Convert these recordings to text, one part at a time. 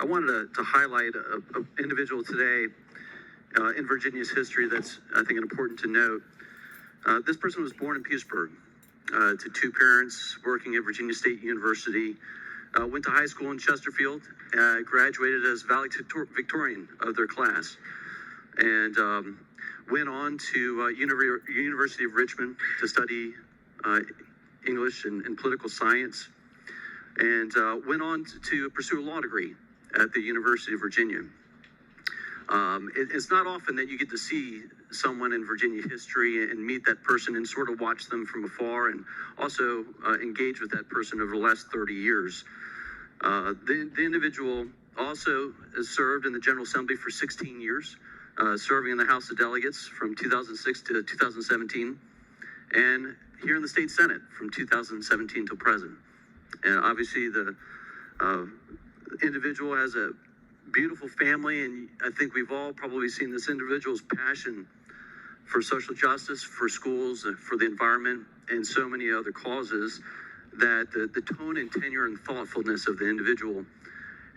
wanted to highlight an individual today in Virginia's history that's, I think, important to note. This person was born in Petersburg to two parents working at Virginia State University, went to high school in Chesterfield, graduated as valedictorian of their class, and went on to University of Richmond to study English and political science, and went on to pursue a law degree at the University of Virginia. It's not often that you get to see someone in Virginia history and meet that person and sort of watch them from afar, and also engage with that person over the last 30 years. The individual also has served in the General Assembly for 16 years, serving in the House of Delegates from 2006 to 2017, and here in the State Senate from 2017 till present. And obviously the individual has a beautiful family, and I think we've all probably seen this individual's passion for social justice, for schools, for the environment, and so many other causes, that the tone and tenure and thoughtfulness of the individual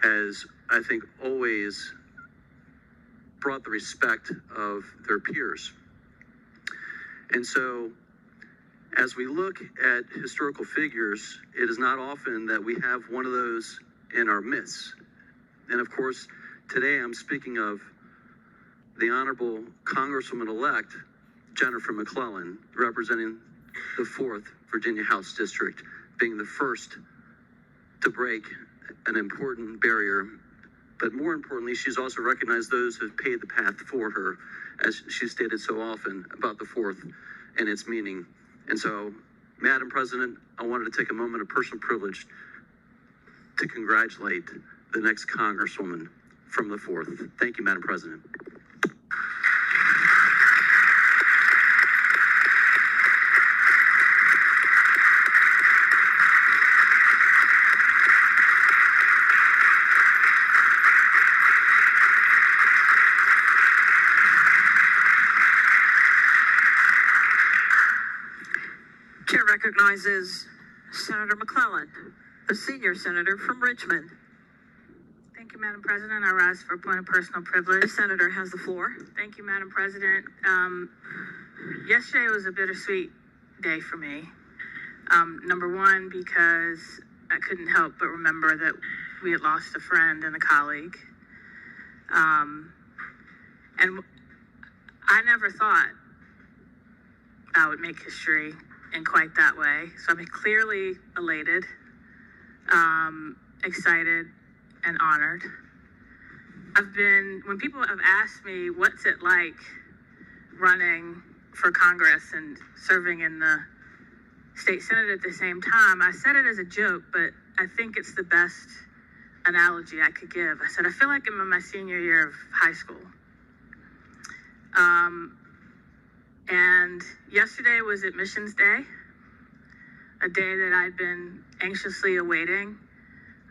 has, I think, always brought the respect of their peers. And so, as we look at historical figures, it is not often that we have one of those in our midst. And of course, today I'm speaking of the Honorable Congresswoman-elect Jennifer McClellan, representing the 4th Virginia House District, being the first to break an important barrier. But more importantly, she's also recognized those who have paved the path for her, as she stated so often about the 4th and its meaning. And so, Madam President, I wanted to take a moment of personal privilege to congratulate the next Congresswoman from the 4th. Thank you, Madam President. Chair recognizes Senator McClellan, the senior senator from Richmond. Thank you, Madam President. I rise for a point of personal privilege. The senator has the floor. Thank you, Madam President. Yesterday was a bittersweet day for me. Number one, because I couldn't help but remember that we had lost a friend and a colleague. And I never thought I would make history in quite that way. So I'm clearly elated, excited, and honored. When people have asked me what's it like running for Congress and serving in the state senate at the same time, I said it as a joke, but I think it's the best analogy I could give. I said, I feel like I'm in my senior year of high school. And yesterday was Admissions Day, a day that I'd been anxiously awaiting.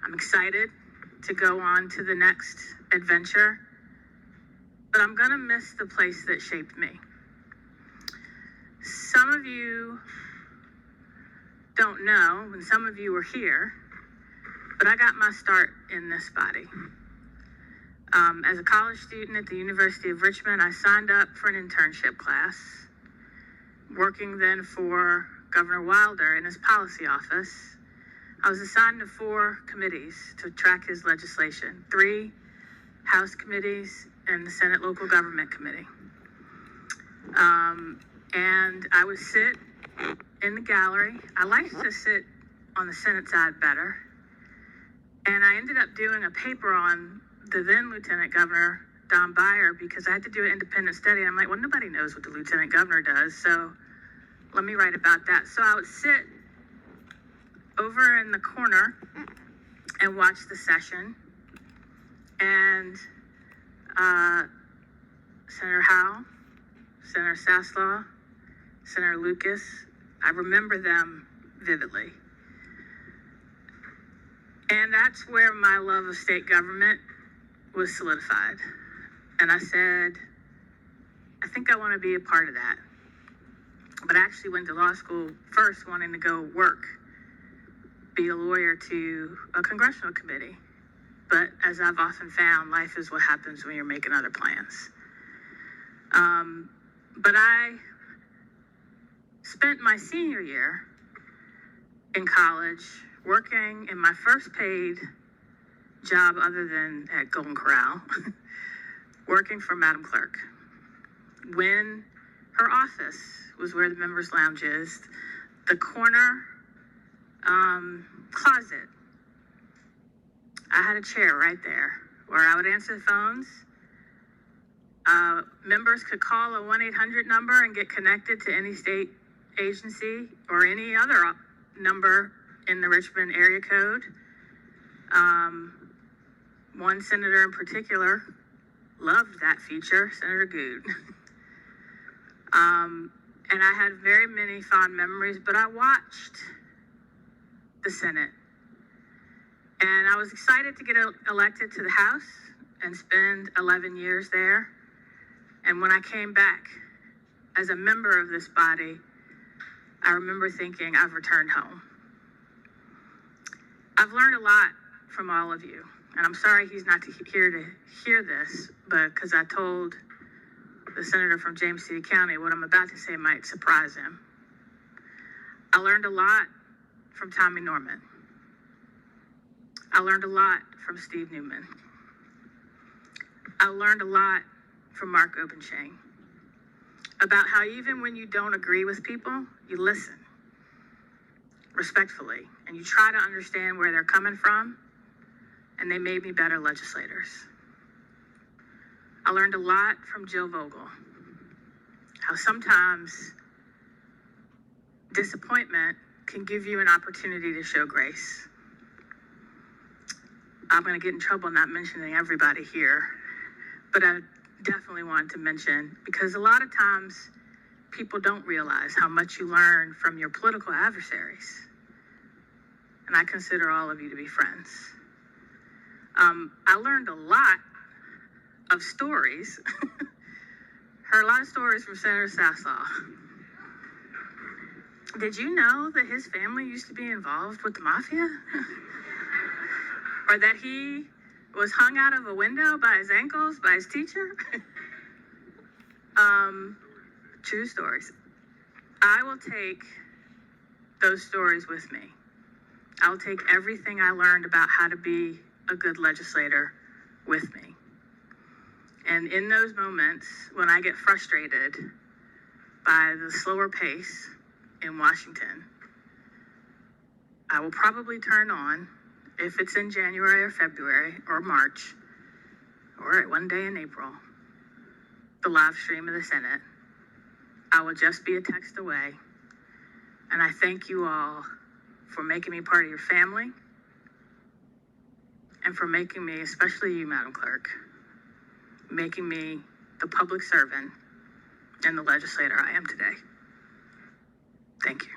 I'm excited to go on to the next adventure, but I'm gonna miss the place that shaped me. Some of you don't know, and some of you were here, but I got my start in this body. As a college student at the University of Richmond, I signed up for an internship class, working then for Governor Wilder in his policy office. I was assigned to 4 committees to track his legislation, 3 House committees and the Senate Local Government Committee. And I would sit in the gallery. I liked to sit on the Senate side better. And I ended up doing a paper on the then Lieutenant Governor, Don Beyer, because I had to do an independent study. And I'm like, well, nobody knows what the Lieutenant Governor does, so let me write about that. So I would sit over in the corner and watch the session. And Senator Howell, Senator Saslaw, Senator Lucas, I remember them vividly. And that's where my love of state government was solidified. And I said, I think I want to be a part of that. But I actually went to law school first wanting to go work, be a lawyer to a congressional committee. but as I've often found, life is what happens when you're making other plans. But I spent my senior year in college working in my first paid job other than at Golden Corral, working for Madam Clerk. When her office was where the members' lounge is, the corner closet, I had a chair right there where I would answer the phones. Members could call a 1-800 number and get connected to any state agency or any other number in the Richmond area code. One senator in particular loved that feature, Senator Good. And I had very many fond memories, but I watched the Senate. And I was excited to get elected to the House and spend 11 years there. And when I came back as a member of this body, I remember thinking, I've returned home. I've learned a lot from all of you. And I'm sorry he's not here to hear this, but because I told the senator from James City County what I'm about to say might surprise him. I learned a lot from Tommy Norman. I learned a lot from Steve Newman. I learned a lot from Mark Obenchain about how even when you don't agree with people, you listen respectfully and you try to understand where they're coming from, and they made me better legislators. I learned a lot from Jill Vogel, how sometimes disappointment can give you an opportunity to show grace. I'm going to get in trouble not mentioning everybody here, but I definitely wanted to mention, because a lot of times people don't realize how much you learn from your political adversaries. And I consider all of you to be friends. I learned a lot of stories. Heard a lot of stories from Senator Sassaw. Did you know that his family used to be involved with the mafia? Or that he was hung out of a window by his ankles by his teacher? True stories. I will take those stories with me. I'll take everything I learned about how to be a good legislator with me. And in those moments, when I get frustrated by the slower pace in Washington, I will probably turn on, if it's in January or February or March, or one day in April, the live stream of the Senate. I will just be a text away. And I thank you all for making me part of your family and for making me, especially you, Madam Clerk, making me the public servant and the legislator I am today. Thank you.